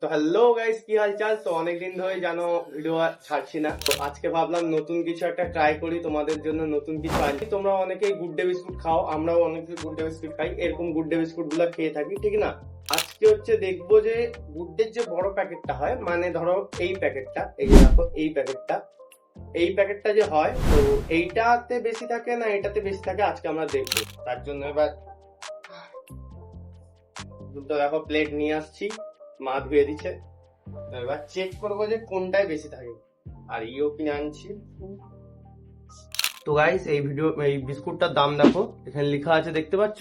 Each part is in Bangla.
তো হ্যালো গাইস, কি হালচাল? তো অনেকদিন ধরে জানো ভিডিও ছাড়ছি না। তো আজকে ভাবলাম নতুন কিছু একটা ট্রাই করি, তোমাদের জন্য নতুন কিছু আনছি। তোমরা অনেকেই গুড ডে বিস্কুট খাও, আমরাও অনেকে গুড ডে বিস্কুট খাই, এরকম গুড ডে বিস্কুট গুলা খেয়ে থাকি, ঠিক না? আজকে হচ্ছে দেখবো যে গুড ডের যে বড় প্যাকেটটা হয়, মানে ধরো এই প্যাকেটটা, এই যে দেখো এই প্যাকেটটা যে হয়, তো এইটাতে বেশি থাকে না এটাতে বেশি থাকে, আজকে আমরা দেখবো। তার জন্য এবার দুটো দেখো প্লেট নিয়ে আসছি, মা ধুয়ে দিচ্ছে। এবার চেক করবো যে কোনটায় বেশি থাকে। আর ইও কিনে আনছি। তো গাইস, এই বিস্কুটটার দাম দেখো, এখানে লেখা আছে, দেখতে পাচ্ছ?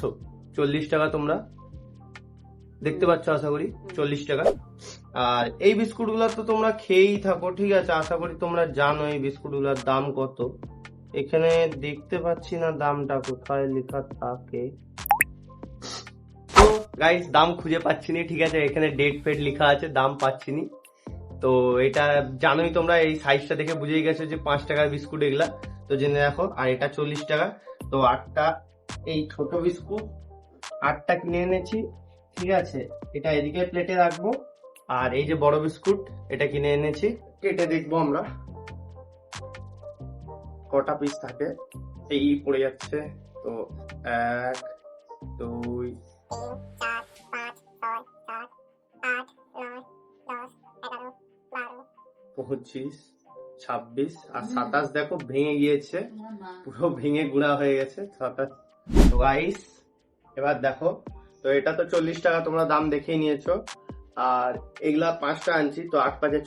40 টাকা। তোমরা দেখতে পাচ্ছ আশা করি, 40 টাকা। আর এই বিস্কুট গুলা তো তোমরা খেয়েই থাকো, ঠিক আছে? আশা করি তোমরা জানো এই বিস্কুট গুলার দাম কত। এখানে দেখতে পাচ্ছি না দামটা কোথায় লেখা থাকে। তো গাইস, দাম খুঁজে পাচ্ছি না, ঠিক আছে? এখানে ডেট ফেট লেখা আছে, দাম পাচ্ছি না। তো এটা জানোই তোমরা, এই সাইজটা দেখে বুঝেই গেছো যে 5 টাকার বিস্কুট এগুলা, তো জেনে রাখো। আর এটা 40 টাকা। তো 8টা এই ছোট বিস্কুট 8টা কিনে এনেছি, ঠিক আছে? এটা এদিকে প্লেটে রাখবো। আর এই যে বড় বিস্কুট, এটা কিনে এনেছি, কেটে দেখবো আমরা কটা পিস থাকে। এই পড়ে যাচ্ছে। তো 1 2 25 26 আর 27 দেখো ভেঙে গিয়েছে, পুরো ভেঙে গুঁড়া হয়ে গেছে 27। তো গাইস এবার দেখো, তো এটা তো 40 টাকা, তোমরা দাম দেখেই নিয়েছো। আর এগুলা 5টা আনছি, তো 8 5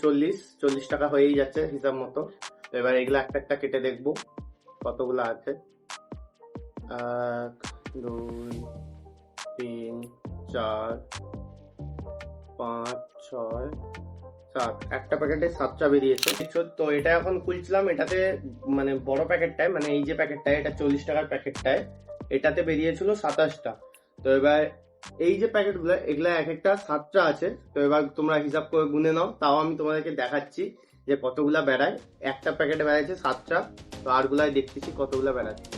40 টাকা হয়েই যাচ্ছে হিসাব মতো। তো এবার এগুলা একটা একটা কেটে দেখবো কতগুলো আছে। 1 2 3 4 5 6 7। একটা প্যাকেটে 7টা বেরিয়েছে। তো এটা এখন খুলছিলাম, এটাতে মানে বড় প্যাকেটটায়, মানে এই যে প্যাকেটটায়, এটা 40 টাকার প্যাকেটটায়, এটাতে বেরিয়েছিল 27টা। তো এবার এই যে প্যাকেটগুলো, এগুলা এক একটা 7টা আছে। তো এবার তোমরা হিসাব করে গুনে নাও, তাও আমি তোমাদেরকে দেখাচ্ছি যে কতগুলা বেড়ায়। একটা প্যাকেটে বেড়াইছে 7টা, তো আরগুলাই দেখতেছি কতগুলা বেড়াচ্ছে।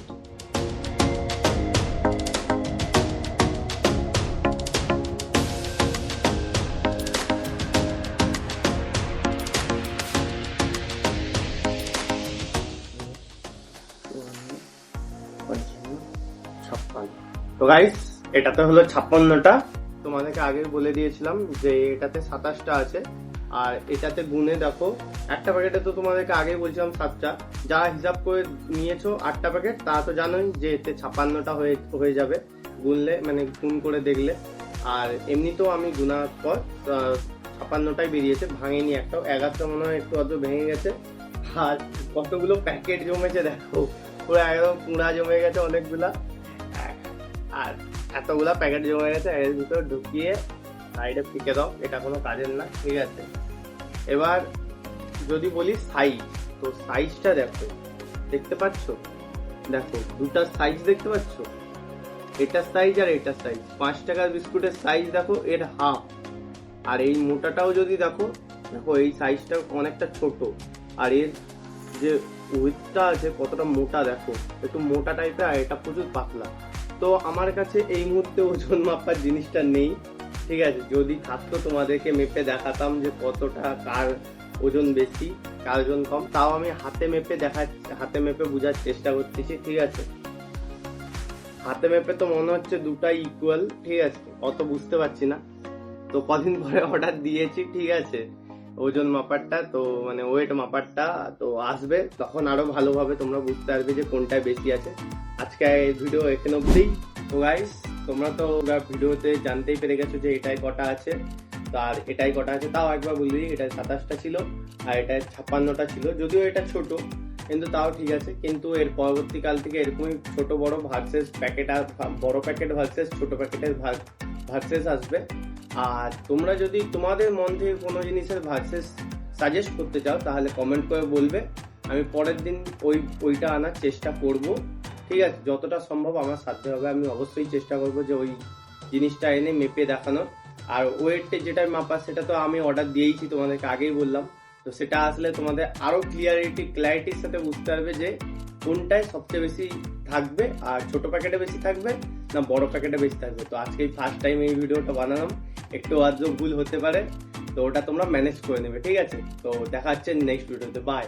তো গাইস, এটাতে হলো 56টা। তোমাদেরকে আগে বলে দিয়েছিলাম যে এটাতে 27টা আছে। আর এটাতে গুনে দেখো, একটা প্যাকেটে তো তোমাদেরকে আগে বলছিলাম 7টা, যা হিসাব করে নিয়েছো 8টা প্যাকেট, তা তো জানোই যে এতে 56টা হয়ে যাবে গুনলে, মানে গুণ করে দেখলে। আর এমনিতেও আমি গুনার পর 56টাই বেরিয়েছে, ভাঙেনি একটাও। 11টা মনে হয় একটু অত ভেঙে গেছে। আর কতগুলো প্যাকেট জমেছে দেখো, পুরো একদম কুঁড়া জমে গেছে অনেকগুলা। আর এতগুলা প্যাকেট জমে গেছে, এর ভিতর ঢুকিয়ে সাইডে ফিকে দাও, এটা কোনো কাজের না, ঠিক আছে? এবার যদি বলি সাইজ, তো সাইজটা দেখো, দেখতে পাচ্ছ? দেখো দুটা সাইজ দেখতে পাচ্ছ, এটার সাইজ আর এটার সাইজ। 5 টাকার বিস্কুটের সাইজ দেখো, এর হাফ। আর এই মোটাটাও যদি দেখো, দেখো এই সাইজটা অনেকটা ছোট। আর এর যে উইথটা আছে কতটা মোটা দেখো, একটু মোটা টাইপের, আর এটা প্রচুর পাতলা। তো আমার কাছে এই মুহূর্তে ওজন মাপার জিনিসটা নেই, ঠিক আছে? যদি থাকতো তোমাদেরকে মেপে দেখাতাম যে কতটা কার ওজন বেশি কার ওজন কম, তাও আমি হাতে মেপে বোঝার চেষ্টা করতেছি, ঠিক আছে? হাতে মেপে তো মনে হচ্ছে দুটাই ইকুয়াল, ঠিক আছে? অত বুঝতে পারছি না। তো কদিন পরে অর্ডার দিয়েছি, ঠিক আছে? ওজন মাপারটা, তো মানে ওয়েট মাপারটা তো আসবে, তখন আরো ভালোভাবে তোমরা বুঝতে পারবে যে কোনটায় বেশি আছে। আজকে ভিডিও এখানে অবধি। তো গাইস, তোমরা তো ভিডিওতে জানতেই পেরে গেছো যে এটাই কটা আছে, তো আর এটাই কটা আছে তাও একবার বলি। এটা 27টা ছিল, আর এটা 56টা ছিল। যদিও এটা ছোট, কিন্তু তাও ঠিক আছে। কিন্তু এর পরবর্তীকাল থেকে এরকমই ছোট বড় ভার্সেস প্যাকেট, আর বড় প্যাকেট ভার্সেস ছোট প্যাকেটের ভার্সেস আসবে। আর তোমরা যদি তোমাদের মন থেকে কোনো জিনিসের ভার্সেস সাজেস্ট করতে চাও, তাহলে কমেন্ট করে বলবে। আমি পরের দিন ওইটা আনার চেষ্টা করব, ঠিক আছে? যতটা সম্ভব আমার সাধ্য হবে, আমি অবশ্যই চেষ্টা করব যে ওই জিনিসটা এনে মেপে দেখানোর। আর ওয়েটে যেটা মাপা, সেটা তো আমি অর্ডার দিয়েইছি, তোমাদেরকে আগেই বললাম। তো সেটা আসলে তোমাদের আরো ক্ল্যারিটির সাথে বুঝতে পারবে যে কোনটায় সবচেয়ে বেশি থাকবে, আর ছোট প্যাকেটে বেশি থাকবে না বড় প্যাকেটে বেশি থাকবে। তো আজকে ফার্স্ট টাইম এই ভিডিওটা বানালাম, একটু আজও ভুল হতে পারে, তো ওটা তোমরা ম্যানেজ করে নেবে, ঠিক আছে? তো দেখা হচ্ছে নেক্সট ভিডিওতে, বাই।